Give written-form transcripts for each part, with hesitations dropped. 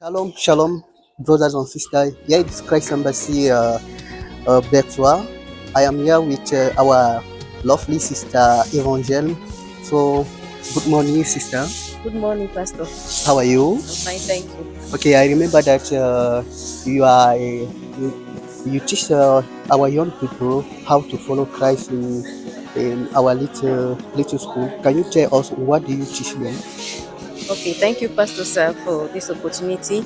Shalom, shalom, brothers and sisters. Here is Christ Embassy Bertois. I am here with our lovely sister Evangel. So, good morning, sister. Good morning, Pastor. How are you? I'm fine, thank you. Okay, I remember that you are you teach our young people how to follow Christ in our little school. Can you tell us what do you teach them? Okay, thank you, Pastor Sir, for this opportunity.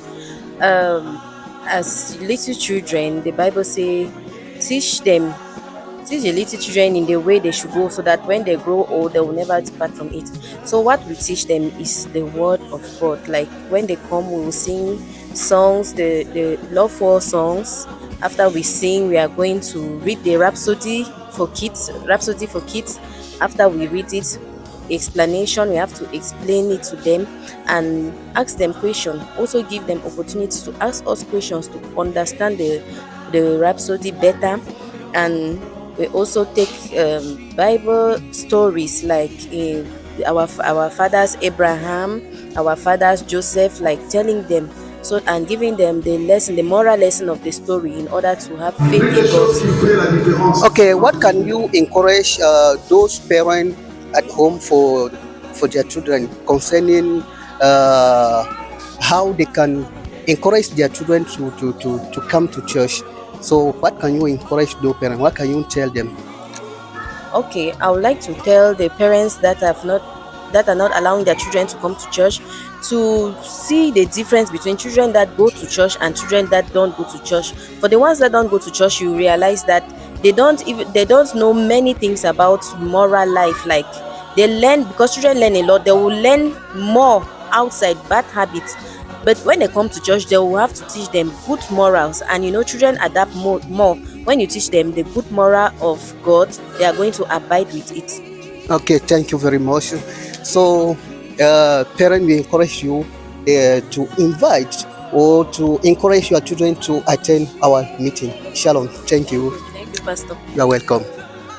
As little children, the Bible says, teach the little children in the way they should go, so that when they grow old, they will never depart from it. So, what we teach them is the word of God. Like when they come, we will sing songs, the love for songs. After we sing, we are going to read the Rhapsody for Kids. After we read it, explanation, we have to explain it to them and ask them questions. Also give them opportunity to ask us questions to understand the Rhapsody better. And we also take Bible stories like our fathers Abraham, our fathers Joseph, like telling them and giving them the moral lesson of the story in order to have faith in God. Okay, what can you encourage those parents at home for their children concerning how they can encourage their children to come to church? So what can you encourage those parents? What can you tell them? Okay, I would like to tell the parents that are not allowing their children to come to church to see the difference between children that go to church and children that don't go to church. For the ones that don't go to church, you realize that they don't know many things about moral life. Like they learn, because children learn a lot, they will learn more outside bad habits. But when they come to church, they will have to teach them good morals. And children adapt more. When you teach them the good moral of God, they are going to abide with it. Okay, thank you very much. So, parents, we encourage you to invite or to encourage your children to attend our meeting. Shalom, thank you. Thank you, Pastor. You are welcome.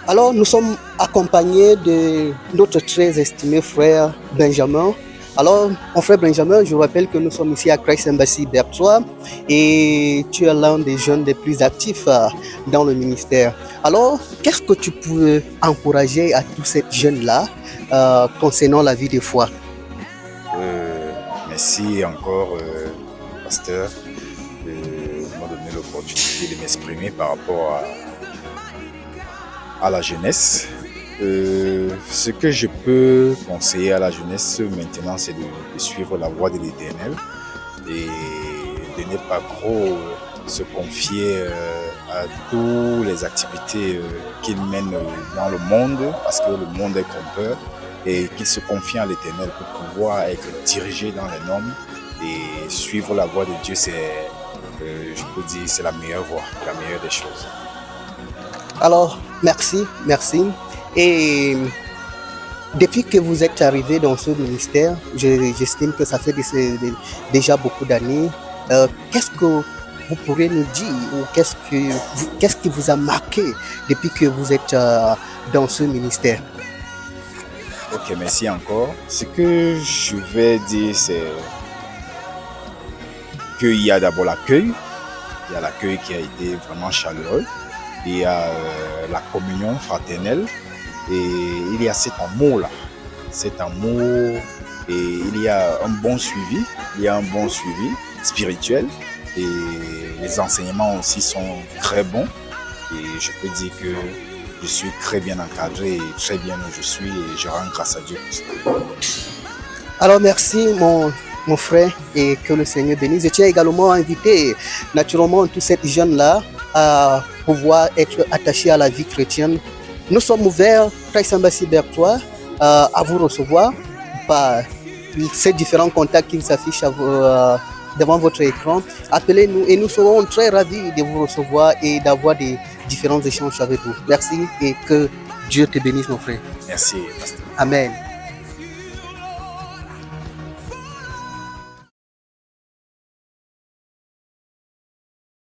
Alors, nous sommes accompagnés de notre très estimé frère Benjamin. Alors, mon frère Benjamin, je vous rappelle que nous sommes ici à Christ Embassy Bertois et tu es l'un des jeunes les plus actifs dans le ministère. Alors, qu'est-ce que tu peux encourager à tous ces jeunes-là concernant la vie de foi? Merci encore, pasteur, de m'avoir donné l'opportunité de m'exprimer par rapport à la jeunesse. Ce que je peux conseiller à la jeunesse maintenant, c'est de suivre la voie de l'Éternel et de ne pas trop se confier à toutes les activités qu'ils mènent dans le monde, parce que le monde est trompeur, et qu'ils se confient à l'Éternel pour pouvoir être dirigés dans les normes et suivre la voie de Dieu. Je peux dire, c'est la meilleure voie, la meilleure des choses. Alors, merci. Et depuis que vous êtes arrivé dans ce ministère, j'estime que ça fait déjà beaucoup d'années. Qu'est-ce que vous pourrez nous dire ou qu'est-ce qui vous a marqué depuis que vous êtes dans ce ministère? Ok, merci encore. Ce que je vais dire, c'est qu'il y a d'abord l'accueil. Il y a l'accueil qui a été vraiment chaleureux. Il y a la communion fraternelle. Et il y a cet amour-là, et il y a un bon suivi, spirituel, et les enseignements aussi sont très bons, et je peux dire que je suis très bien encadré et très bien où je suis, et je rends grâce à Dieu pour ça. Alors merci mon frère, et que le Seigneur bénisse. Je tiens également à inviter naturellement tous ces jeunes-là à pouvoir être attachés à la vie chrétienne. Nous sommes ouverts, Christ Embassy Bertois, à vous recevoir par ces différents contacts qui s'affichent devant votre écran. Appelez-nous et nous serons très ravis de vous recevoir et d'avoir des différents échanges avec vous. Merci et que Dieu te bénisse, mon frère. Merci, pasteur. Amen.